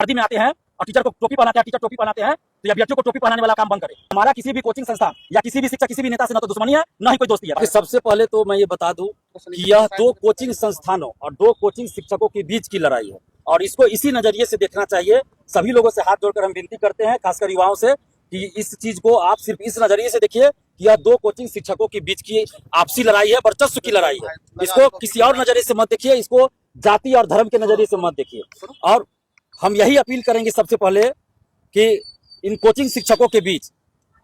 वर्दी में आते हैं और टीचर को टोपी पहनाते हैं, टीचर टोपी पहनाते हैं, तो अभ्यर्थियों को टोपी पहनाने वाला काम बंद करे। हमारा किसी भी कोचिंग संस्थान या किसी भी शिक्षक, किसी भी नेता से ना तो दुश्मनी है, ना ही कोई दोस्ती है। सबसे पहले तो मैं ये बता दूं कि यह दो कोचिंग संस्थानों और दो कोचिंग शिक्षकों के बीच की लड़ाई है और इसको इसी नजरिए से देखना चाहिए। सभी लोगों से हाथ जोड़कर हम विनती करते हैं, खासकर युवाओं से, कि इस चीज को आप सिर्फ इस नजरिए से देखिए कि यह दो कोचिंग शिक्षकों के बीच की आपसी लड़ाई है, वर्चस्व की लड़ाई है। इसको किसी और नजरिए से मत देखिए, इसको जाति और धर्म के नजरिए से मत देखिए। और हम यही अपील करेंगे सबसे पहले कि इन कोचिंग शिक्षकों के बीच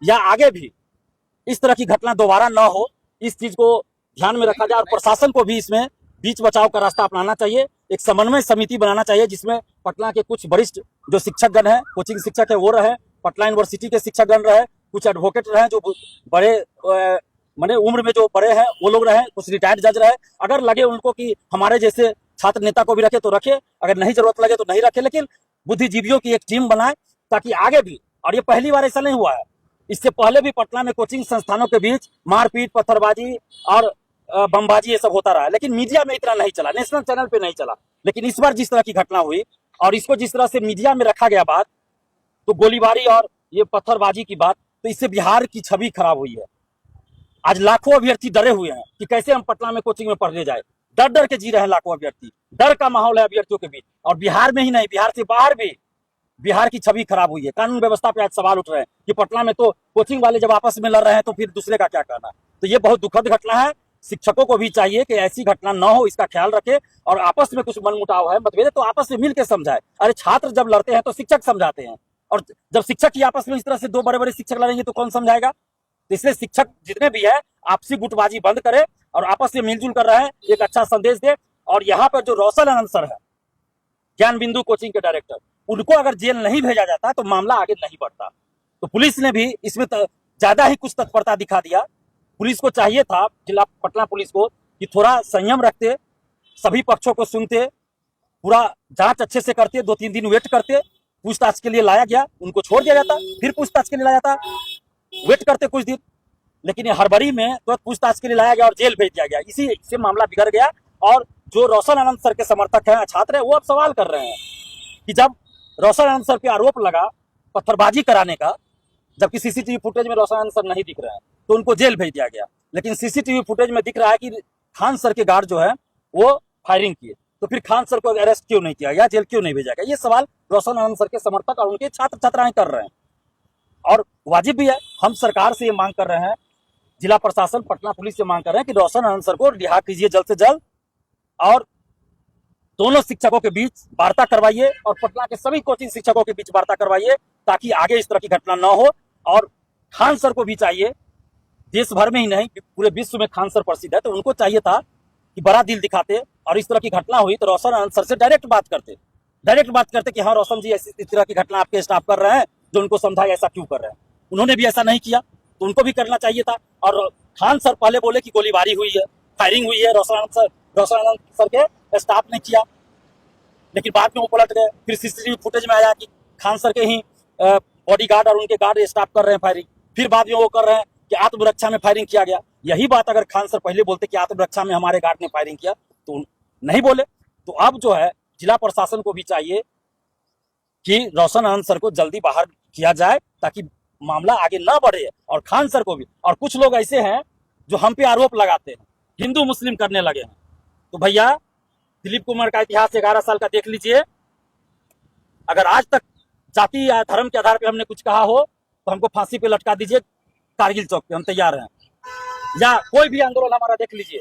या आगे भी इस तरह की घटना दोबारा न हो, इस चीज को ध्यान में रखा जाए और प्रशासन को भी इसमें बीच बचाव का रास्ता अपनाना चाहिए। एक समन्वय समिति बनाना चाहिए जिसमें पटना के कुछ वरिष्ठ जो शिक्षकगण हैं, कोचिंग शिक्षक है वो रहे, पटना यूनिवर्सिटी के शिक्षकगण रहे, कुछ एडवोकेट रहे जो बड़े माने उम्र में जो बड़े हैं वो लोग रहे, कुछ रिटायर्ड जज रहे। अगर लगे उनको कि हमारे जैसे छात्र नेता को भी रखे तो रखे, अगर नहीं जरूरत लगे तो नहीं रखे, लेकिन बुद्धिजीवियों की एक टीम बनाए ताकि आगे भी, और ये पहली बार ऐसा नहीं हुआ है, इससे पहले भी पटना में कोचिंग संस्थानों के बीच मारपीट, पत्थरबाजी और बमबाजी ये सब होता रहा, लेकिन मीडिया में इतना नहीं चला, नेशनल चैनल पे नहीं चला। लेकिन इस बार जिस तरह की घटना हुई और इसको जिस तरह से मीडिया में रखा गया बात, तो गोलीबारी और ये पत्थरबाजी की बात, तो इससे बिहार की छवि खराब हुई है। आज लाखों अभ्यर्थी डरे हुए हैं कि कैसे हम पटना में कोचिंग में पढ़ने जाए, डर डर के जी रहे हैं लाखों अभ्यर्थी। डर का माहौल है अभ्यर्थियों के बीच, और बिहार में ही नहीं, बिहार से बाहर भी बिहार की छवि खराब हुई है। कानून व्यवस्था पे आज सवाल उठ रहे हैं कि पटना में तो कोचिंग वाले जब आपस में लड़ रहे हैं तो फिर दूसरे का क्या कहना। तो ये बहुत दुखद घटना है। शिक्षकों को भी चाहिए कि ऐसी घटना न हो, इसका ख्याल रखे, और आपस में कुछ मनमुटाव है, मतभेद, तो आपस में मिलकर समझाए। अरे छात्र जब लड़ते हैं तो शिक्षक समझाते हैं, और जब शिक्षक ही आपस में इस तरह से दो बड़े बड़े शिक्षक लड़ेंगे तो कौन समझाएगा। तो इसलिए शिक्षक जितने भी है आपसी गुटबाजी बंद करे और आपस में मिलजुल कर रहे हैं, एक अच्छा संदेश दे। और यहाँ पर जो रोशन आनंद सर है, ज्ञान बिंदु कोचिंग के डायरेक्टर, उनको अगर जेल नहीं भेजा जाता तो मामला आगे नहीं बढ़ता। तो पुलिस ने भी इसमें ज्यादा ही कुछ तत्परता दिखा दिया। पुलिस को चाहिए था, जिला पटना पुलिस को, कि थोड़ा संयम रखते, सभी पक्षों को सुनते, पूरा जांच अच्छे से करते, 2-3 दिन वेट करते, पूछताछ के लिए लाया गया, उनको छोड़ दिया जाता, फिर पूछताछ के लिए लाया जाता, वेट करते कुछ दिन। लेकिन हड़बड़ी में तो पूछताछ के लिए लाया गया और जेल भेज दिया गया। इसी से मामला बिगड़ गया। और जो रोशन आनंद सर के समर्थक हैं, छात्र हैं, वो अब सवाल कर रहे हैं कि जब रोशन आनंद सर पे आरोप लगा पत्थरबाजी कराने का, जबकि सीसीटीवी फुटेज में रोशन आनंद सर नहीं दिख रहे हैं, तो उनको जेल भेज दिया गया। लेकिन सीसीटीवी फुटेज में दिख रहा है कि खान सर के गार्ड जो है वो फायरिंग किए, तो फिर खान सर को अरेस्ट क्यों नहीं किया गया, जेल क्यों नहीं भेजा गया। ये सवाल रोशन आनंद सर के समर्थक और उनके छात्र छात्राएं कर रहे हैं, और वाजिब भी है। हम सरकार से ये मांग कर रहे हैं, जिला प्रशासन, पटना पुलिस से मांग कर रहे हैं कि रोशन आनंद सर को रिहा कीजिए जल्द से जल्द, और दोनों शिक्षकों के बीच वार्ता करवाइए और पटना के सभी कोचिंग शिक्षकों के बीच वार्ता करवाइए, ताकि आगे इस तरह की घटना न हो। और खान सर को भी चाहिए, देश भर में ही नहीं पूरे विश्व में खान सर प्रसिद्ध है, तो उनको चाहिए था कि बड़ा दिल दिखाते, और इस तरह की घटना हुई तो रोशन आनंद सर से डायरेक्ट बात करते कि हाँ रोशन जी, ऐसी इस तरह की घटना आपके स्टाफ कर रहे हैं, जो उनको समझाए ऐसा क्यों कर रहे हैं। उन्होंने भी ऐसा नहीं किया, तो उनको भी करना चाहिए था। और खान सर पहले बोले कि गोलीबारी हुई है, फायरिंग हुई है, रोशन आनंद सर के स्टाफ ने किया, लेकिन बाद में वो पलट गए। फिर सीसीटीवी फुटेज में आया कि खान सर के ही बॉडीगार्ड और उनके गार्ड स्टाफ कर रहे हैं फायरिंग। फिर बाद में वो कर रहे हैं कि आत्मरक्षा में फायरिंग किया गया। यही बात अगर खान सर पहले बोलते कि आत्मरक्षा में हमारे गार्ड ने फायरिंग किया, तो नहीं बोले। तो अब जो है जिला प्रशासन को भी चाहिए कि रोशन आनंद सर को जल्दी बाहर किया जाए, ताकि मामला आगे ना बढ़े। और खान सर को भी, और कुछ लोग ऐसे हैं जो हम पे आरोप लगाते हैं, हिंदू मुस्लिम करने लगे हैं। तो भैया, दिलीप कुमार का इतिहास 11 साल का देख लीजिए। अगर आज तक जाति या धर्म के आधार पे हमने कुछ कहा हो तो हमको फांसी पे लटका दीजिए कारगिल चौक पे, हम तैयार हैं। या कोई भी आंदोलन हमारा देख लीजिए,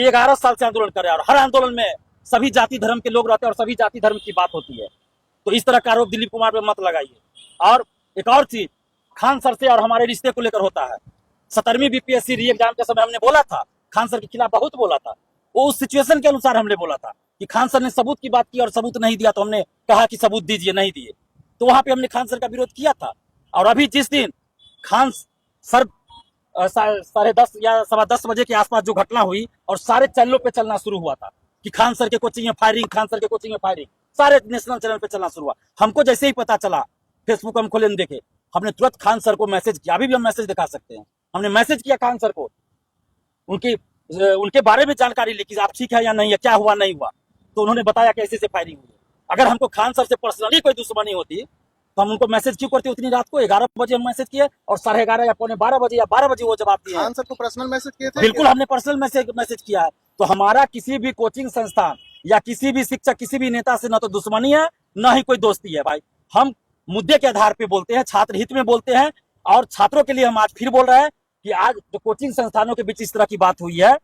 11 साल से आंदोलन कर रहे हैं, और हर आंदोलन में सभी जाति धर्म के लोग रहते हैं और सभी जाति धर्म की बात होती है। तो इस तरह का आरोप दिलीप कुमार पे मत लगाइए। और एक और चीज, खान सर से और हमारे रिश्ते को लेकर होता है। 17वीं बीपीएससी री एग्जाम के समय हमने बोला था, खान सर के खिलाफ बहुत बोला था, वो उस सिचुएशन के अनुसार हमने बोला था कि खान सर ने सबूत की बात की और सबूत नहीं दिया, तो हमने कहा कि सबूत दीजिए, नहीं दिए, तो वहां पे हमने खान सर का विरोध किया था। और अभी जिस दिन खान सर 10:30 या 10:15 बजे के आसपास जो घटना हुई और सारे चैनलों पे चलना शुरू हुआ था कि खान सर के कोचिंग में फायरिंग, खान सर के कोचिंग में फायरिंग, सारे नेशनल चैनल पे चलना शुरू हुआ। हमको जैसे ही पता चला, फेसबुक हम खोले देखे, हमने तुरंत खान सर को मैसेज किया। अभी भी हम मैसेज दिखा सकते हैं, हमने मैसेज किया खान सर को, उनके बारे में जानकारी ली कि आप ठीक है या नहीं है, क्या हुआ नहीं हुआ। तो उन्होंने बताया कि ऐसे से फायरिंग हुई। अगर हमको खान सर से पर्सनली कोई दुश्मनी होती तो हम उनको मैसेज क्यों करते उतनी रात को? 11 बजे हम मैसेज किए और 11:30 या पौने 12 बजे या 12 बजे वो जवाब दिए। खान सर को पर्सनल मैसेज किए थे? बिल्कुल, हमने पर्सनल मैसेज किया है। तो हमारा किसी भी कोचिंग संस्थान या किसी भी शिक्षक, किसी भी नेता से ना तो दुश्मनी है, ना ही कोई दोस्ती है भाई। हम मुद्दे के आधार पे बोलते हैं, छात्र हित में बोलते हैं। और छात्रों के लिए हम आज फिर बोल रहे हैं कि आज जो कोचिंग संस्थानों के बीच इस तरह की बात हुई है,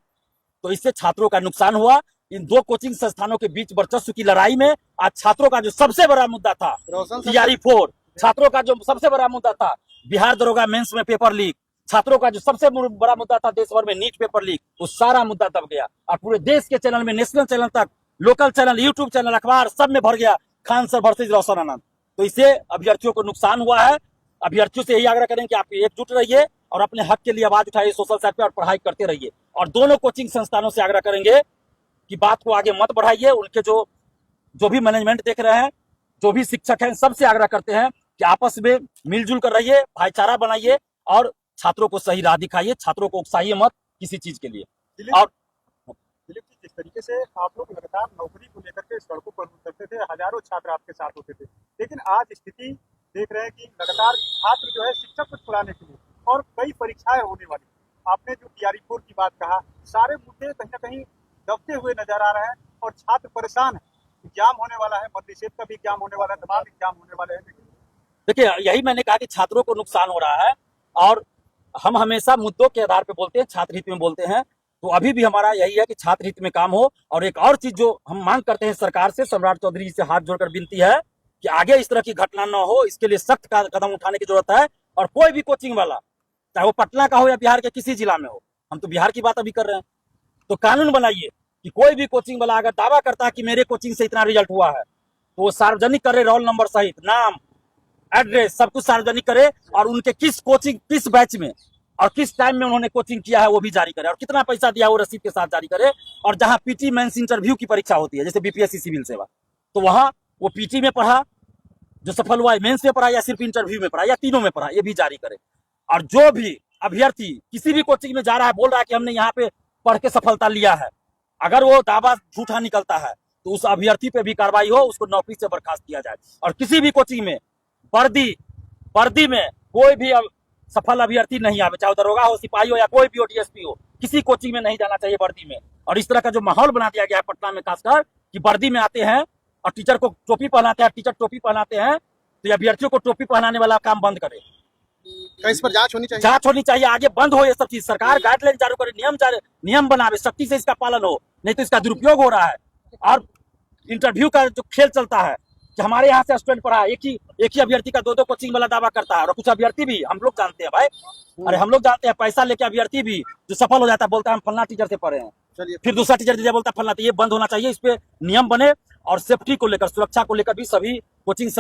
तो इससे छात्रों का नुकसान हुआ। इन दो कोचिंग संस्थानों के बीच वर्चस्व की लड़ाई में आज छात्रों का जो सबसे बड़ा मुद्दा था TRE-4, छात्रों का जो सबसे बड़ा मुद्दा था बिहार दरोगा मेंस में पेपर लीक, छात्रों का जो सबसे बड़ा मुद्दा था देश भर में नीट पेपर लीक, वो सारा मुद्दा दब गया। और पूरे देश के चैनल में, नेशनल चैनल तक, लोकल चैनल, यूट्यूब चैनल, अखबार, सब में भर गया खान सर वर्सेज रोशन आनंद। तो इससे अभ्यर्थियों को नुकसान हुआ है। अभ्यर्थियों से यही आग्रह करें कि आप एकजुट रहिए और अपने हक के लिए आवाज उठाइए सोशल साइट पे और पढ़ाई करते रहिए। और दोनों कोचिंग संस्थानों से आग्रह करेंगे कि बात को आगे मत बढ़ाइए। उनके जो भी मैनेजमेंट देख रहे हैं, जो भी शिक्षक हैं, सबसे आग्रह करते हैं कि आपस में मिलजुल कर रहिए, भाईचारा बनाइए और छात्रों को सही राह दिखाइए, छात्रों को उकसाइए मत किसी चीज के लिए। और दिलीप जी, जिस तरीके से आप लोग लगातार नौकरी को लेकर के सड़कों पर उतरते थे, हजारों छात्र आपके साथ होते थे, लेकिन आज स्थिति देख रहे हैं कि लगातार छात्र जो है शिक्षक को छुड़ाने के लिए और कई परीक्षाएं होने वाली। आपने जो TRE-4 की बात कहा, सारे मुद्दे कहीं ना कहीं दबते हुए नजर आ रहे हैं और छात्र परेशान है। एग्जाम होने वाला है, मध्य निषेध का भी एग्जाम होने वाला है, तमाम एग्जाम होने वाले हैं। देखिए, यही मैंने कहा कि छात्रों को नुकसान हो रहा है और हम हमेशा मुद्दों के आधार पर बोलते हैं, छात्र हित में बोलते हैं। तो अभी भी हमारा यही है कि छात्र हित में काम हो। और एक और चीज जो हम मांग करते हैं सरकार से, सम्राट चौधरी जी से हाथ जोड़कर विनती है कि आगे इस तरह की घटना न हो, इसके लिए सख्त कदम उठाने की जरूरत है। और कोई भी कोचिंग वाला, चाहे वो पटना का हो या बिहार के किसी जिला में हो, हम तो बिहार की बात अभी कर रहे हैं, तो कानून बनाइए कि कोई भी कोचिंग वाला अगर दावा करता है कि मेरे कोचिंग से इतना रिजल्ट हुआ है, तो वो सार्वजनिक करे, रोल नंबर सहित नाम, एड्रेस, सब कुछ सार्वजनिक करे और उनके किस कोचिंग, किस बैच में और किस टाइम में उन्होंने कोचिंग किया है वो भी जारी करे और कितना पैसा दिया वो रसीद के साथ जारी करे। और जहां PT मेंस इंटरव्यू की परीक्षा होती है, जैसे BPSC सिविल सेवा, तो वहां वो PT में पढ़ा जो सफल हुआ है, मेंस में पढ़ा या सिर्फ इंटरव्यू में पढ़ा या तीनों में पढ़ा, ये भी जारी करे। और जो भी अभ्यर्थी किसी भी कोचिंग में जा रहा है, बोल रहा है कि हमने यहाँ पे पढ़ के सफलता लिया है, अगर वो दावा झूठा निकलता है तो उस अभ्यर्थी पे भी कार्रवाई हो, उसको नौकरी से बर्खास्त किया जाए। और किसी भी कोचिंग में वर्दी में कोई भी सफल अभ्यर्थी नहीं आवे, चाहे दरोगा हो, सिपाही हो या कोई भी हो, DSP हो, किसी कोचिंग में नहीं जाना चाहिए वर्दी में। और इस तरह का जो माहौल बना दिया गया है पटना में खासकर कि वर्दी में आते हैं और टीचर को टोपी पहनाते हैं, टीचर टोपी पहनाते हैं, तो ये अभ्यर्थियों को टोपी पहनाने वाला काम बंद करे। इस पर जांच होनी चाहिए, आगे बंद हो ये सब चीज। सरकार गाइडलाइन जारी करे, नियम बनावे, सख्ती से इसका पालन हो, नहीं तो इसका दुरुपयोग हो रहा है। और इंटरव्यू का जो खेल चलता है कि हमारे यहाँ से स्टूडेंट पढ़ा, एक ही अभ्यर्थी का दो कोचिंग वाला दावा करता है। और कुछ अभ्यर्थी भी हम लोग जानते हैं भाई, अरे हम लोग जानते हैं, पैसा लेके अभ्यर्थी भी जो सफल हो जाता है बोलता है हम फलना टीचर से पढ़े हैं, फिर दूसरा टीचर दे बोलता है फलना। तो ये बंद होना चाहिए, इस पे नियम बने और सेफ्टी को लेकर, सुरक्षा को लेकर भी सभी कोचिंग